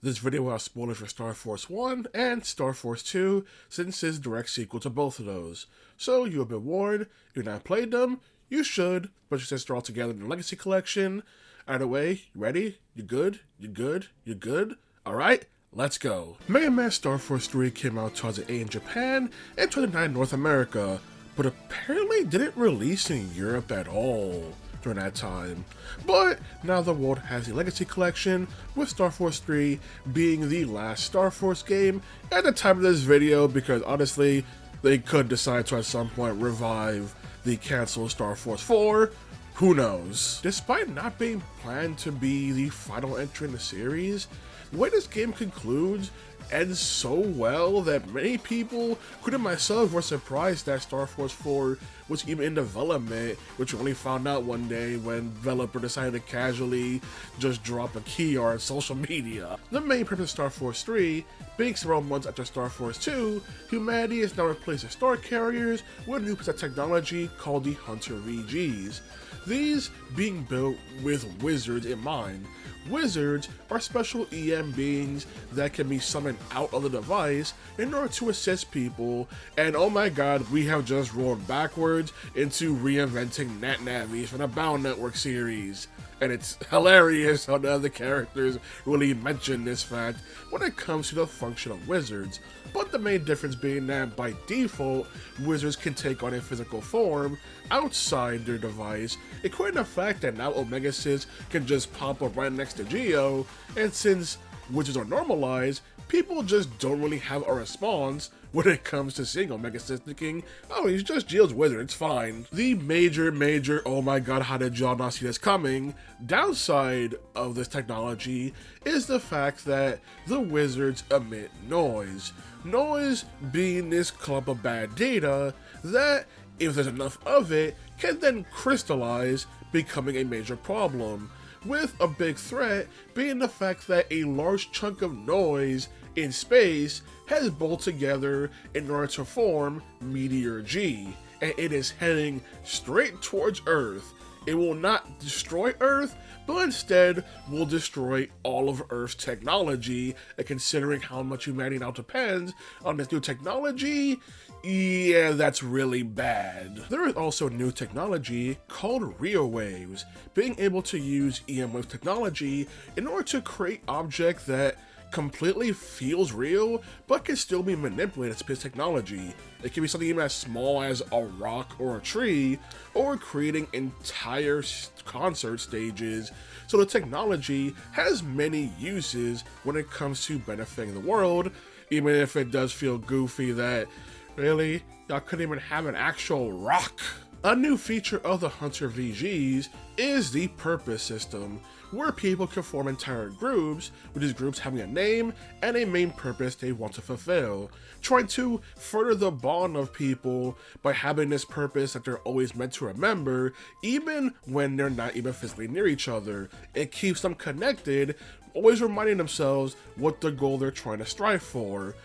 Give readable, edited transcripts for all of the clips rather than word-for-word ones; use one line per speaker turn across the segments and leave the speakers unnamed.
This video will have spoilers for Star Force 1 and Star Force 2, since it's direct sequel to both of those. So you have been warned. If you've not played them, you should, but since they're all together in the Legacy Collection. Either way, you ready? You good? You good? You good? Alright, let's go. Mega Man Star Force 3 came out 2008 in Japan and 2009 in North America, but apparently didn't release in Europe at all during that time. But now the world has the Legacy Collection, with Star Force 3 being the last Star Force game at the time of this video, because honestly, they could decide to at some point revive the canceled Star Force 4. Who knows? Despite not being planned to be the final entry in the series, the way this game concludes ends so well that many people, including myself, were surprised that Star Force 4 was even in development, which we only found out one day when the developer decided to casually just drop a key on social media. The main purpose of Star Force 3 being several months after Star Force 2, humanity is now replacing star carriers with a new piece of technology called the Hunter VGs. These being built with wizards in mind. Wizards are special EM beings that can be summoned out of the device in order to assist people, and oh my god, we have just rolled backwards into reinventing NatNavis from the Bound Network series. And it's hilarious how the other characters really mention this fact when it comes to the function of wizards, but the main difference being that by default, wizards can take on a physical form outside their device, including the fact that now Omega-Xis can just pop up right next to Geo, and since wizards are normalized, people just don't really have a response when it comes to seeing Omega-Xis thinking, oh, he's just Geo's wizard, it's fine. The major, oh my god, how did y'all not see this coming, downside of this technology is the fact that the wizards emit noise. Noise being this clump of bad data that, if there's enough of it, can then crystallize, becoming a major problem. With a big threat being the fact that a large chunk of noise in space has bolted together in order to form Meteor G, and it is heading straight towards Earth. It will not destroy Earth, but instead will destroy all of Earth's technology, and considering how much humanity now depends on this new technology, yeah, that's really bad. There is also new technology called Rio Waves, being able to use EM Wave technology in order to create objects that completely feels real, but can still be manipulated as space technology. It can be something even as small as a rock or a tree, or creating entire concert stages. So the technology has many uses when it comes to benefiting the world, even if it does feel goofy that, really, y'all couldn't even have an actual rock. A new feature of the Hunter VGs is the purpose system, where people can form entire groups, with these groups having a name and a main purpose they want to fulfill, trying to further the bond of people by having this purpose that they're always meant to remember, even when they're not even physically near each other. It keeps them connected, always reminding themselves what the goal they're trying to strive for.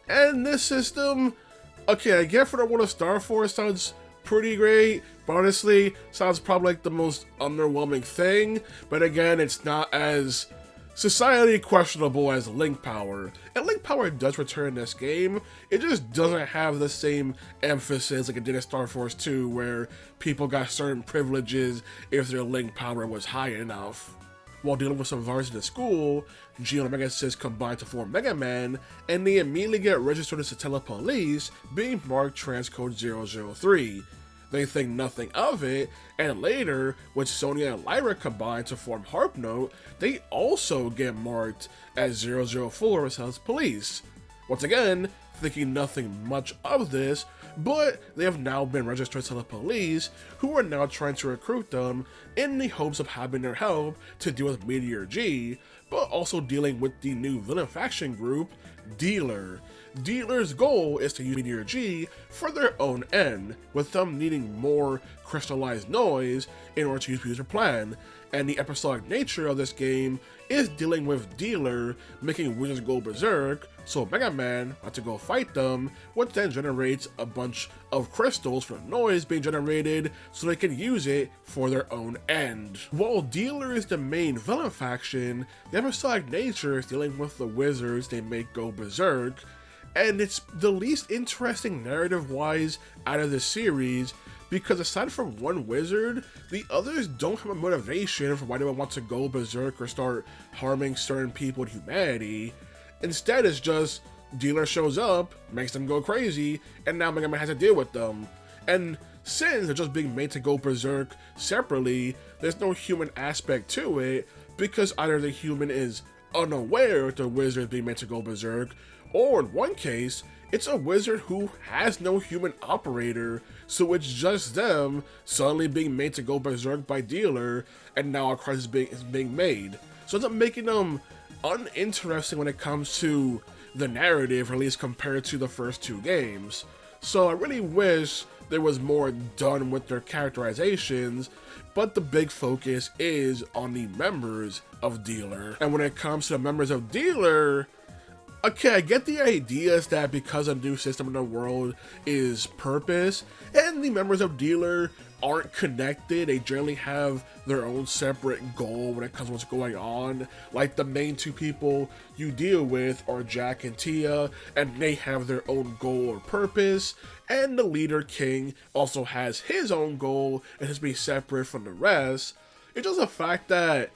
And this system, okay, I get for the one of Star Force sounds pretty great, but honestly, sounds probably like the most underwhelming thing, but again, it's not as society questionable as Link Power. And Link Power does return in this game, it just doesn't have the same emphasis like it did in Star Force 2, where people got certain privileges if their Link Power was high enough. While dealing with some viruses in school, Geo and Omega-Xis combine to form Mega Man, and they immediately get registered to Satella police, being marked Transcode 003. They think nothing of it, and later, when Sonya and Lyra combine to form Harp Note, they also get marked as 004 as Satella police. Once again, thinking nothing much of this, but they have now been registered to the police, who are now trying to recruit them in the hopes of having their help to deal with Meteor G, but also dealing with the new villain faction group, Dealer. Dealer's goal is to use Meteor G for their own end, with them needing more crystallized noise in order to use their plan, and the episodic nature of this game is dealing with Dealer making wizards go berserk, so Mega Man had to go fight them, which then generates a bunch of crystals for noise being generated so they can use it for their own end. While Dealer is the main villain faction, they episodic nature is dealing with the wizards they make go berserk, and it's the least interesting narrative-wise out of the series, because aside from one wizard, the others don't have a motivation for why they would want to go berserk or start harming certain people and humanity. Instead, it's just Dealer shows up, makes them go crazy, and now Mega Man has to deal with them. And since they're just being made to go berserk separately, there's no human aspect to it, because either the human is unaware that the wizard is being made to go berserk, or in one case, it's a wizard who has no human operator, so it's just them suddenly being made to go berserk by Dealer, and now a crisis is being made. So it's making them uninteresting when it comes to the narrative, or at least compared to the first two games. So I really wish there was more done with their characterizations, but the big focus is on the members of Dealer. And when it comes to the members of Dealer, okay, I get the ideas that because a new system in the world is purpose, and the members of Dealer aren't connected, they generally have their own separate goal when it comes to what's going on. Like the main two people you deal with are Zack and Tia, and they have their own goal or purpose, and the leader King also has his own goal and has to be separate from the rest. It's just a fact that,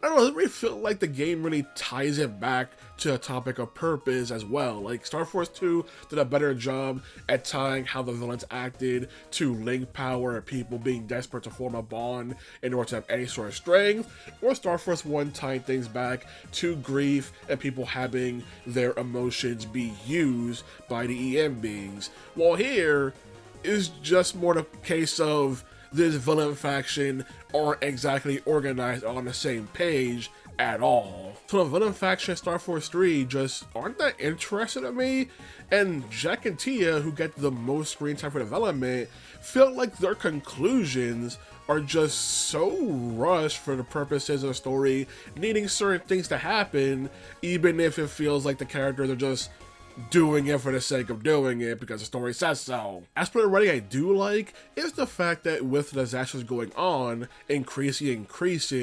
I don't know, it really feel like the game really ties it back to a topic of purpose as well. Like, Star Force 2 did a better job at tying how the villains acted to link power and people being desperate to form a bond in order to have any sort of strength, or Star Force 1 tying things back to grief and people having their emotions be used by the EM beings. While here is just more the case of this villain faction aren't exactly organized on the same page at all. So the villain faction in Star Force 3 just aren't that interested in me, and Zack and Tia, who get the most screen time for development, feel like their conclusions are just so rushed for the purposes of the story, needing certain things to happen, even if it feels like the characters are just doing it for the sake of doing it because the story says so. As for the writing I do like is the fact that with the disasters going on, increasing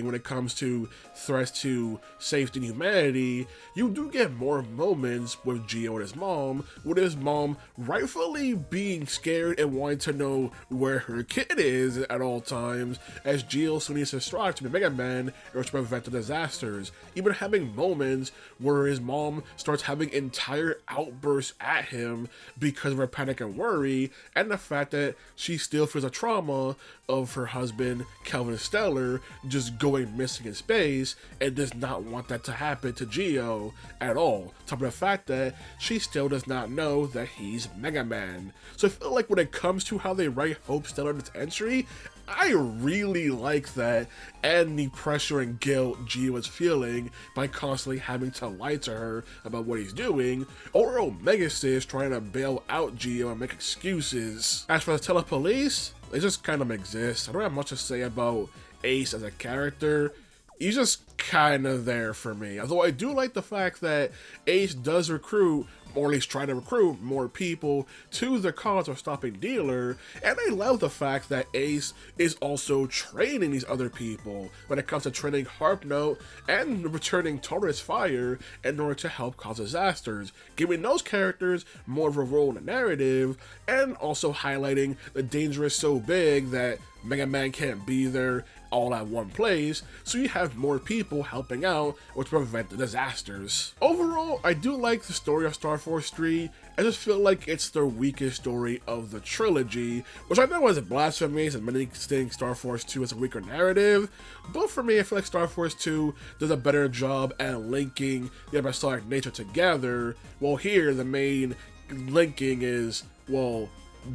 when it comes to threats to safety and humanity, you do get more moments with Geo and his mom, with his mom rightfully being scared and wanting to know where her kid is at all times, as Geo still needs to strive to be Mega Man in order to prevent the disasters, even having moments where his mom starts having entire outbursts at him because of her panic and worry, and the fact that she still feels a trauma of her husband, Kelvin and Stelar, just going missing in space, and does not want that to happen to Geo at all. Top of the fact that she still does not know that he's Mega Man. So I feel like when it comes to how they write Hope Stelar in its entry, I really like that, and the pressure and guilt Geo is feeling by constantly having to lie to her about what he's doing, or Omega-Xis trying to bail out Geo and make excuses. As for the Satella police, they just kind of exist. I don't have much to say about Ace as a character. He's just kind of there for me. Although I do like the fact that Ace does recruit, or at least try to recruit, more people to the cause of stopping Dealer, and I love the fact that Ace is also training these other people when it comes to training Harp Note and returning Taurus Fire in order to help cause disasters, giving those characters more of a role in the narrative, and also highlighting the danger is so big that Mega Man can't be there all at one place, so you have more people helping out or to prevent the disasters. Overall, I do like the story of Star Force 3. I just feel like it's the weakest story of the trilogy, which I know is a blasphemy, and many think Star Force 2 is a weaker narrative, but for me, I feel like Star Force 2 does a better job at linking the episodic nature together, while here the main linking is, well,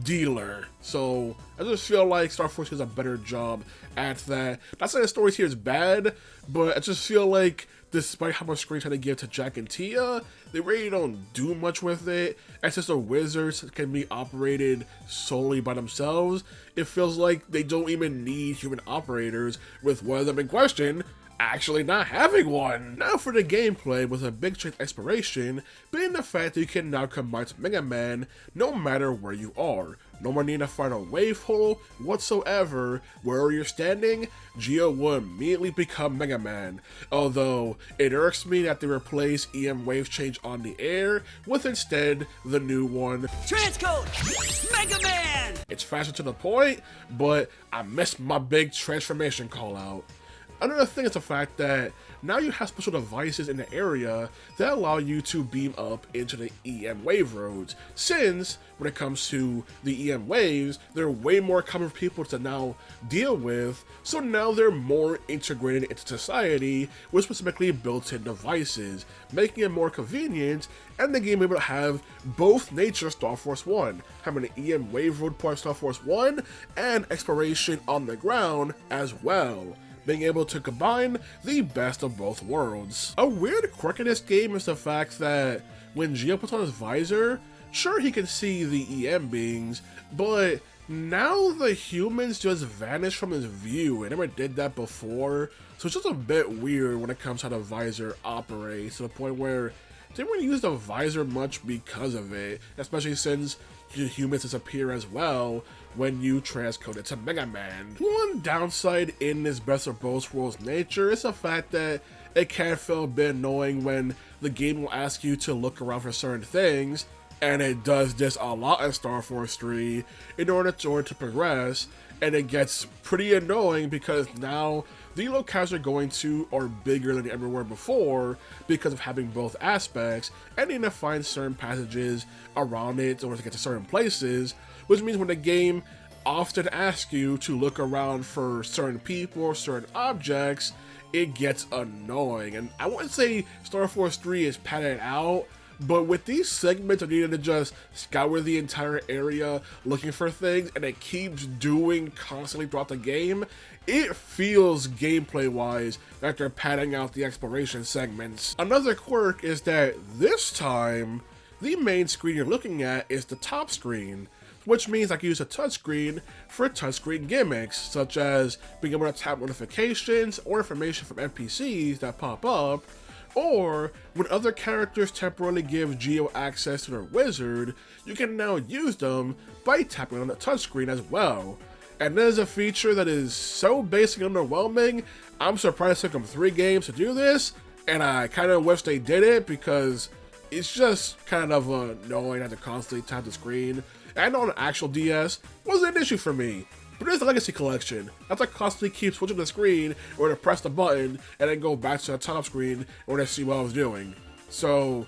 Dealer. So I just feel like Star Force does a better job at that. Not saying the story here is bad, but I just feel like despite how much screen time they give to Zack and Tia, they really don't do much with it. And since the wizards can be operated solely by themselves, it feels like they don't even need human operators, with one of them in question actually not having one. Now for the gameplay, with a big change exploration being the fact that you can now combine to Mega Man no matter where you are. No more need to find a wave hole whatsoever. Wherever you're standing, Geo will immediately become Mega Man. Although, it irks me that they replace EM wave change on the air with instead the new one,
Transcode! Mega Man!
It's faster to the point, but I missed my big transformation call out. Another thing is the fact that now you have special devices in the area that allow you to beam up into the EM wave roads, since when it comes to the EM waves, they're way more common for people to now deal with, so now they're more integrated into society with specifically built-in devices, making it more convenient, and the game able to have both nature Star Force 1, having an EM wave road part of Star Force 1, and exploration on the ground as well, being able to combine the best of both worlds. A weird quirk in this game is the fact that when Geo puts on his visor, sure he can see the EM beings, but now the humans just vanish from his view. It never did that before, so it's just a bit weird when it comes to how the visor operates, to the point where they didn't really use the visor much because of it, especially since humans disappear as well when you transcode it to Mega Man. One downside in this best of both worlds nature is the fact that it can feel a bit annoying when the game will ask you to look around for certain things, and it does this a lot in Star Force 3 in order to progress, and it gets pretty annoying because now the locales you're going to are bigger than everywhere before because of having both aspects, and you need to find certain passages around it in order to get to certain places, which means when the game often asks you to look around for certain people or certain objects, it gets annoying. And I wouldn't say Star Force 3 is padded out, but with these segments of needing to just scour the entire area looking for things, and it keeps doing constantly throughout the game, it feels gameplay-wise that they're padding out the exploration segments. Another quirk is that this time, the main screen you're looking at is the top screen, which means I can use a touchscreen for touchscreen gimmicks, such as being able to tap notifications or information from NPCs that pop up, or when other characters temporarily give Geo access to their wizard, you can now use them by tapping on the touchscreen as well. And that is a feature that is so basic and underwhelming, I'm surprised it took them 3 games to do this, and I kind of wish they did it because it's just kind of annoying to constantly tap the screen. And on an actual DS, wasn't an issue for me. But it's the Legacy Collection. I have to constantly keep switching the screen or to press the button and then go back to the top screen in order to see what I was doing. So,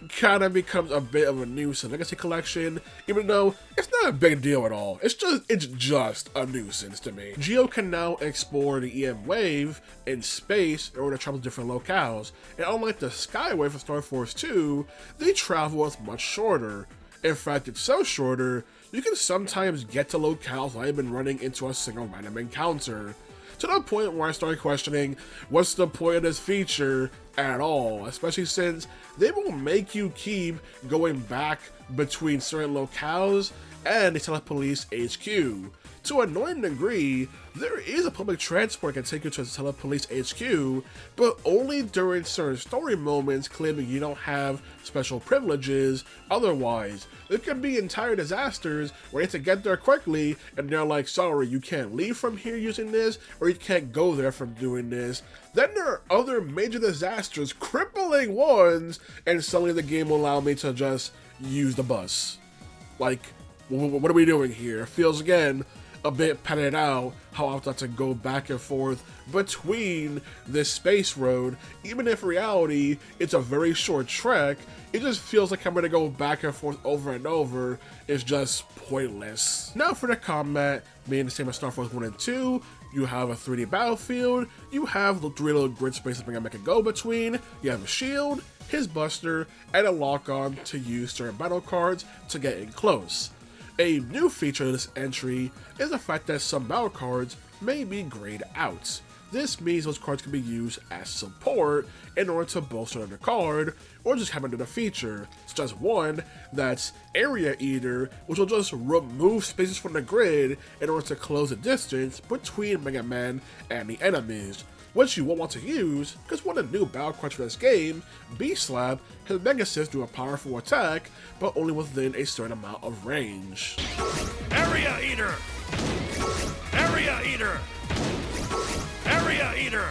kind of becomes a bit of a nuisance. Legacy Collection, even though it's not a big deal at all. It's just a nuisance to me. Geo can now explore the EM wave in space in order to travel to different locales. And unlike the Skywave of Star Force 2, the travel is much shorter. In fact, it's so shorter, you can sometimes get to locales without even running into a single random encounter. To the point where I started questioning, what's the point of this feature at all? Especially since they will make you keep going back between certain locales and the Satella Police HQ. To an annoying degree, there is a public transport that can take you to the Satella Police HQ, but only during certain story moments claiming you don't have special privileges. Otherwise, there can be entire disasters where you have to get there quickly, and they're like, sorry, you can't leave from here using this, or you can't go there from doing this. Then there are other major disasters, crippling ones, and suddenly the game will allow me to just use the bus. Like, what are we doing here? It feels, again, a bit padded out how I have to go back and forth between this space road. Even if in reality it's a very short trek, it just feels like I'm gonna go back and forth over and over. It's just pointless. Now for the combat, being the same as Star Force 1 and 2, you have a 3D battlefield, you have the 3 little grid spaces I can go between, you have a shield, his buster, and a lock-on to use certain battle cards to get in close. A new feature of this entry is the fact that some battle cards may be grayed out. This means those cards can be used as support in order to bolster the card, or just have another feature, such as one that's Area Eater, which will just remove spaces from the grid in order to close the distance between Mega Man and the enemies. which you won't want to use because one of the new battle cards for this game, B-Slap, has Omega-Xis do a powerful attack, but only within a certain amount of range.
Area Eater! Area Eater! Area Eater!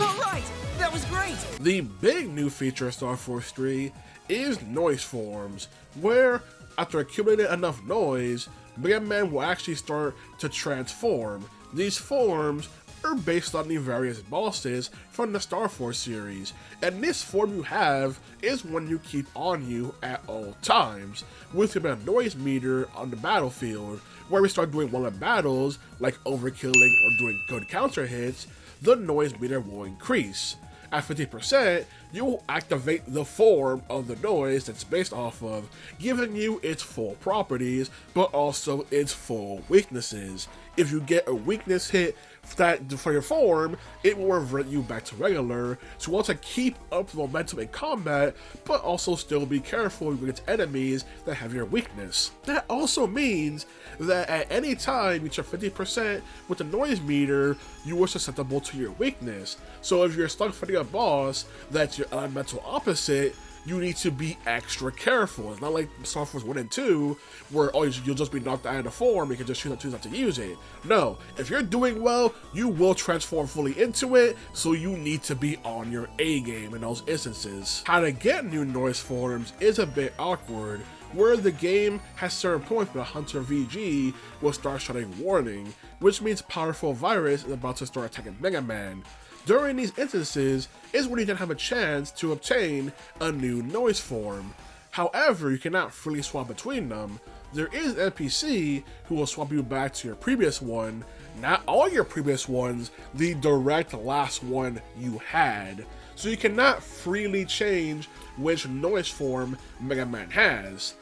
Alright! That was great!
The big new feature of Star Force 3 is noise forms, where after accumulating enough noise, Mega Man will actually start to transform. These forms are based on the various bosses from the Star Force series, and this form you have is one you keep on you at all times, with a noise meter on the battlefield. Where we start doing well in battles, like overkilling or doing good counter hits, the noise meter will increase. At 50%, you will activate the form of the noise that's based off of, giving you its full properties, but also its full weaknesses. If you get a weakness hit for your form, it will revert you back to regular, so you want to keep up the momentum in combat, but also still be careful against enemies that have your weakness. That also means that at any time you reach 50% with the noise meter, you are susceptible to your weakness. So if you're stuck fighting a boss that's your elemental opposite, you need to be extra careful. It's not like Star Force 1 and 2, where you'll just be knocked out of the form, you can just choose not to use it. No, if you're doing well, you will transform fully into it, so you need to be on your A game in those instances. How to get new noise forms is a bit awkward, where the game has certain points where Hunter VG will start shouting warning, which means powerful virus is about to start attacking Mega Man. During these instances is when you can have a chance to obtain a new noise form. However, you cannot freely swap between them. There is an NPC who will swap you back to your previous one, not all your previous ones, the direct last one you had. So you cannot freely change which noise form Mega Man has.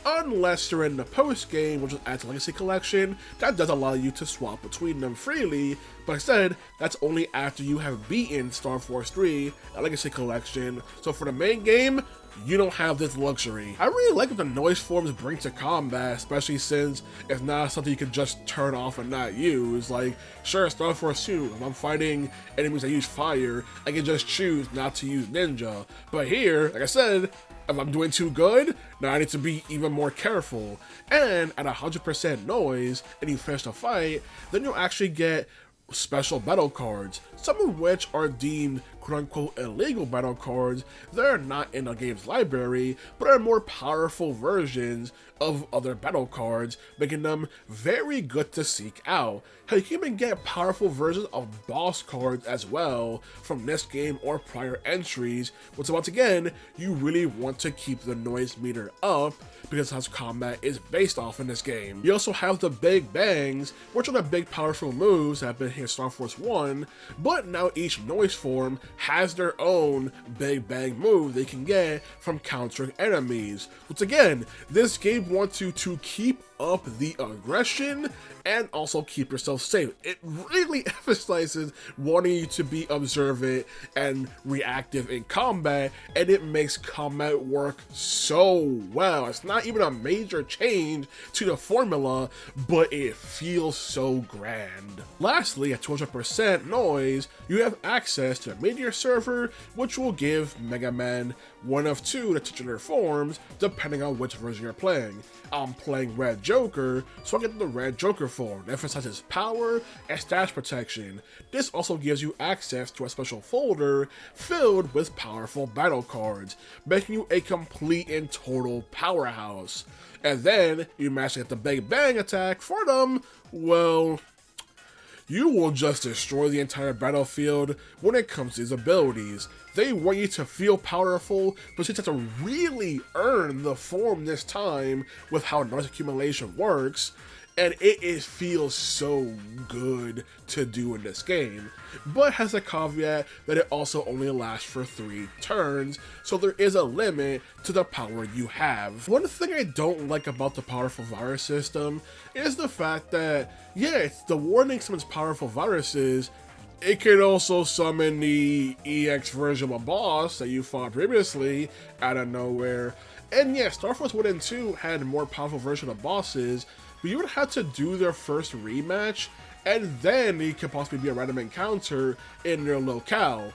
Unless you're in the post-game, which is at the Legacy Collection, that does allow you to swap between them freely, but instead, that's only after you have beaten Star Force 3 at Legacy Collection, so for the main game, you don't have this luxury. I really like what the noise forms bring to combat, especially since it's not something you can just turn off and not use. Like, sure, Star Force 2, if I'm fighting enemies that use fire, I can just choose not to use Ninja, but here, like I said, if I'm doing too good, now I need to be even more careful. And at 100% noise, and you finish the fight, then you'll actually get special battle cards, some of which are deemed quote-unquote illegal battle cards that are not in the game's library, but are more powerful versions of other battle cards, making them very good to seek out. Hell, you can even get powerful versions of boss cards as well from this game or prior entries, which once again, you really want to keep the noise meter up because that's how combat is based off in this game. You also have the Big Bangs, which are the big powerful moves that have been here in Star Force 1, but now each noise form has their own Big Bang move they can get from countering enemies. Once again, this game wants you to keep up the aggression and also keep yourself safe. It really emphasizes wanting you to be observant and reactive in combat, and it makes combat work so well. It's not even a major change to the formula, but it feels so grand. Lastly, at 200% noise, you have access to a Meteor server, which will give Mega Man one of two the titular forms, depending on which version you're playing. I'm playing Red Joker, so I get the Red Joker form that emphasizes power and stash protection. This also gives you access to a special folder filled with powerful battle cards, making you a complete and total powerhouse. And then you manage to get the Big Bang attack for them, well, you will just destroy the entire battlefield when it comes to these abilities. They want you to feel powerful, but you have to really earn the form this time with how noise accumulation works, and it feels so good to do in this game, but has a caveat that it also only lasts for 3 turns, so there is a limit to the power you have. One thing I don't like about the powerful virus system is the fact that, yeah, it's the warning summons powerful viruses, it can also summon the EX version of a boss that you fought previously out of nowhere. And yeah, Star Force 1 and 2 had more powerful version of bosses, but you would have to do their first rematch and then he could possibly be a random encounter in their locale.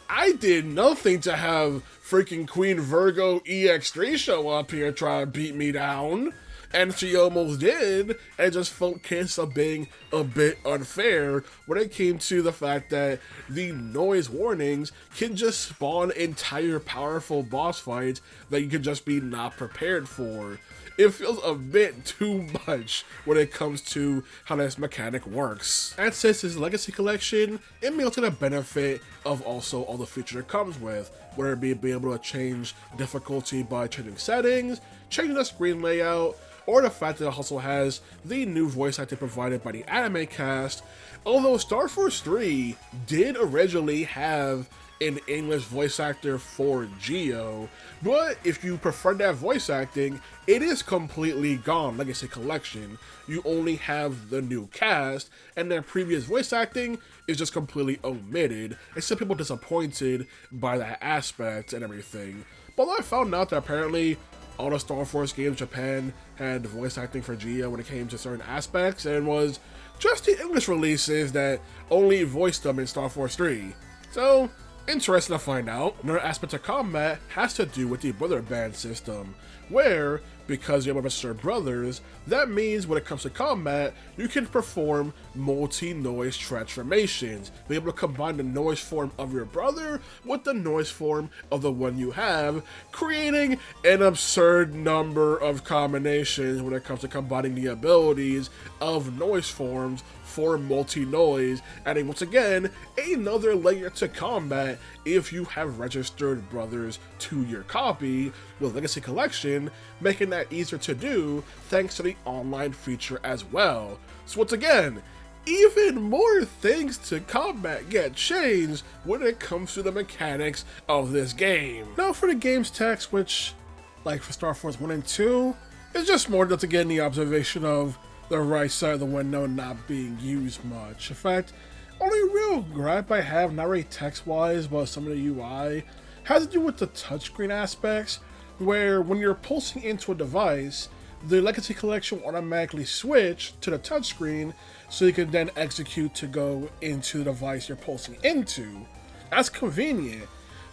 I did nothing to have freaking Queen Virgo EX3 show up here and try to beat me down. And she almost did, and just felt case of being a bit unfair when it came to the fact that the noise warnings can just spawn entire powerful boss fights that you can just be not prepared for. It feels a bit too much when it comes to how this mechanic works. And since it's Legacy Collection, it may also get a benefit of also all the features it comes with, whether it be able to change difficulty by changing settings, changing the screen layout, or the fact that it also has the new voice acting provided by the anime cast. Although Star Force 3 did originally have an English voice actor for Geo, but if you prefer that voice acting, it is completely gone. Legacy Collection, you only have the new cast, and their previous voice acting is just completely omitted, and some people disappointed by that aspect and everything. But I found out that apparently all the Star Force games in Japan had voice acting for Geo when it came to certain aspects, and was just the English releases that only voiced them in Star Force 3. So, interesting to find out. Another aspect of combat has to do with the brother band system, where, because you're Mr. Brothers, that means when it comes to combat, you can perform multi-noise transformations, be able to combine the noise form of your brother with the noise form of the one you have, creating an absurd number of combinations when it comes to combining the abilities of noise forms for multi-noise, adding once again another layer to combat if you have registered brothers to your copy with Legacy Collection, making that easier to do thanks to the online feature as well. So once again, even more things to combat get changed when it comes to the mechanics of this game. Now for the game's text, which, like for Star Force 1 and 2, is just more just again the observation of the right side of the window not being used much. In fact, only real gripe I have, not really text-wise, but some of the UI, has to do with the touchscreen aspects, where when you're pulsing into a device, the Legacy Collection will automatically switch to the touchscreen, so you can then execute to go into the device you're pulsing into. That's convenient,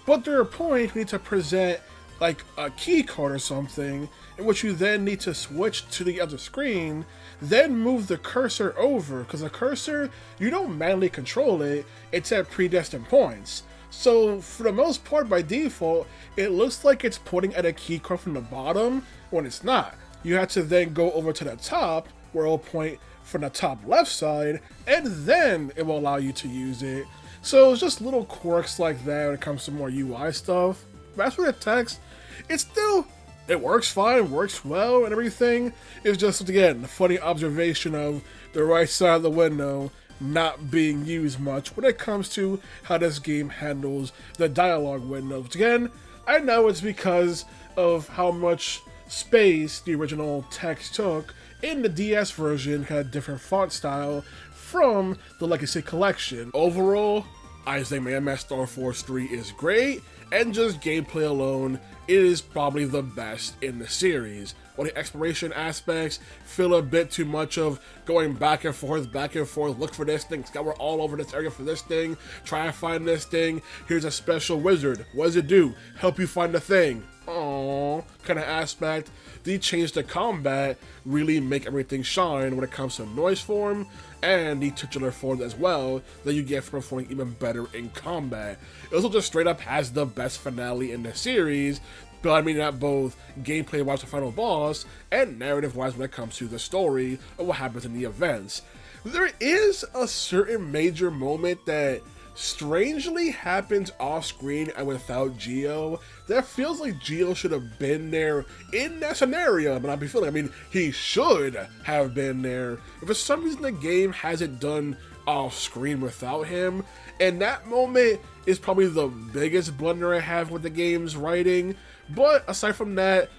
but there are points you need to present like a key card or something, in which you then need to switch to the other screen, then move the cursor over, because the cursor, you don't manually control it, it's at predestined points. So for the most part, by default, it looks like it's pointing at a key card from the bottom when it's not. You have to then go over to the top, where it'll point from the top left side, and then it will allow you to use it. So it's just little quirks like that when it comes to more UI stuff. But as for the text, it works fine, works well, and everything. It's just, again, a funny observation of the right side of the window not being used much when it comes to how this game handles the dialogue window. Which, again, I know it's because of how much space the original text took in the DS version, had a different font style from the Legacy Collection. Overall, I think Man Star Force 3 is great, and just gameplay alone, it is probably the best in the series. While the exploration aspects feel a bit too much of going back and forth, look for this thing, scour all over this area for this thing, try and find this thing, here's a special wizard, what does it do? Help you find the thing. Aww, kind of aspect. The change to combat really make everything shine when it comes to noise form and the titular form as well that you get from performing even better in combat. It also just straight up has the best finale in the series, but I mean that both gameplay-wise the final boss and narrative-wise when it comes to the story of what happens in the events. There is a certain major moment that strangely happens off-screen and without Geo that feels like Geo should have been there in that scenario, but I mean, he should have been there. If for some reason the game has it done off-screen without him, and that moment is probably the biggest blunder I have with the game's writing. But aside from that,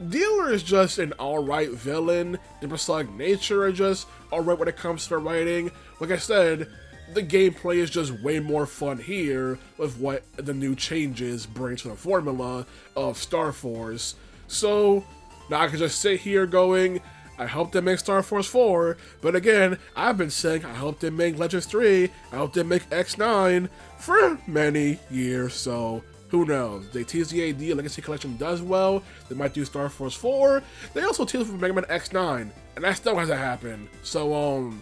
Dealer is just an alright villain. The Personic Nature are just alright when it comes to writing. Like I said, the gameplay is just way more fun here with what the new changes bring to the formula of Star Force. So now I can just sit here going, I hope they make Star Force 4, but again, I've been saying I hope they make Legends 3, I hope they make X9 for many years, so who knows? They tease the AD, Legacy Collection does well, they might do Star Force 4, they also tease for Mega Man X9, and that still hasn't happened, so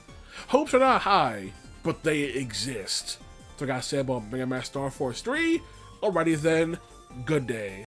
hopes are not high, but they exist. So I gotta say about Mega Man Star Force 3, alrighty then, good day.